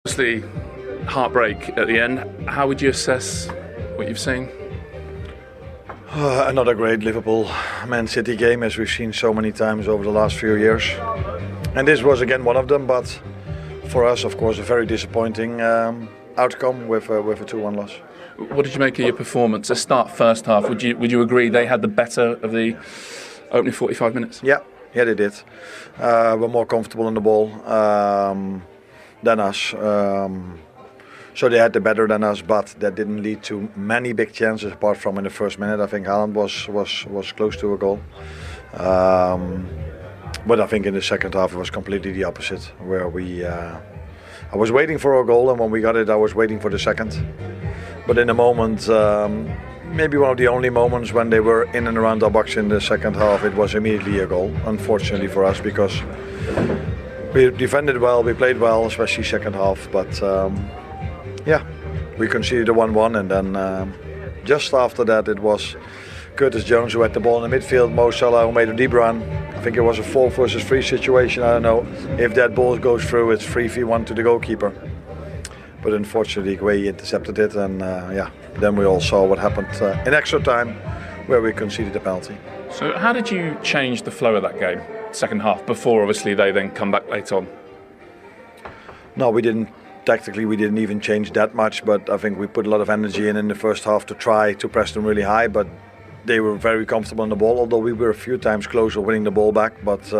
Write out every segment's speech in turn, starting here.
Obviously, heartbreak at the end. How would you assess what you've seen? Another great Liverpool-Man City game, as we've seen so many times over the last few years. And this was again one of them, but for us, of course, a very disappointing outcome with a 2-1 loss. What did you make of your performance? The start first half, would you agree they had the better of the opening 45 minutes? Yeah, they did. Were more comfortable in the ball than us. So they had the better than us, but that didn't lead to many big chances apart from in the first minute. I think Haaland was close to a goal. But I think in the second half it was completely the opposite, where I was waiting for a goal, and when we got it I was waiting for the second. But in the moment, maybe one of the only moments when they were in and around our box in the second half, it was immediately a goal, unfortunately for us, because we defended well, we played well, especially second half, but yeah, we conceded the 1-1, and then just after that it was Curtis Jones who had the ball in the midfield, Mo Salah who made a deep run. I think it was a 4 versus 3 situation, I don't know. If that ball goes through, it's 3v1 to the goalkeeper. But unfortunately, Gueye intercepted it, and yeah, then we all saw what happened in extra time, where we conceded a penalty. So how did you change the flow of that game, second half, before obviously they then come back late on? No, we didn't. Tactically, we didn't even change that much, but I think we put a lot of energy in the first half to try to press them really high, but they were very comfortable on the ball, although we were a few times closer winning the ball back. But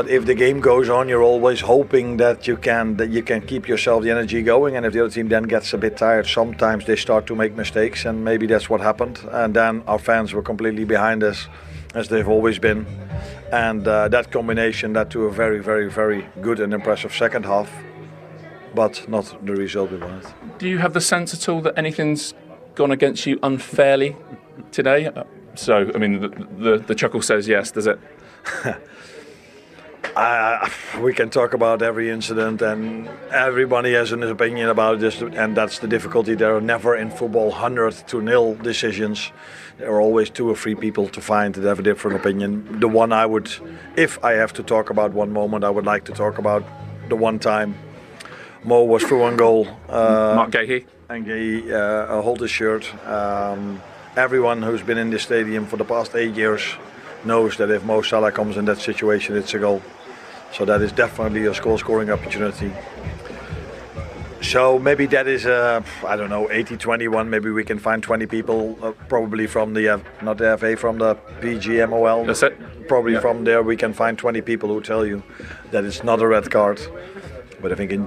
if the game goes on, you're always hoping that you can keep yourself the energy going, and if the other team then gets a bit tired, sometimes they start to make mistakes, and maybe that's what happened. And then our fans were completely behind us, as they've always been, and that combination led to a very, very, very good and impressive second half, but not the result we wanted. Do you have the sense at all that anything's gone against you unfairly today? So, I mean, the chuckle says yes, does it? We can talk about every incident, and everybody has an opinion about this, and that's the difficulty. There are never in football 100-0 decisions. There are always 2 or 3 people to find that have a different opinion. The one if I have to talk about one moment, I would like to talk about the one time Mo was through on goal. Mark Gueye. And Gueye hold his shirt. Everyone who's been in the stadium for the past 8 years knows that if Mo Salah comes in that situation, it's a goal. So that is definitely a scoring opportunity. So maybe that is I don't know, 80-21. Maybe we can find 20 people, probably from the not the FA, from the PGMOL. That's it. Probably from there we can find 20 people who tell you that it's not a red card. But I think in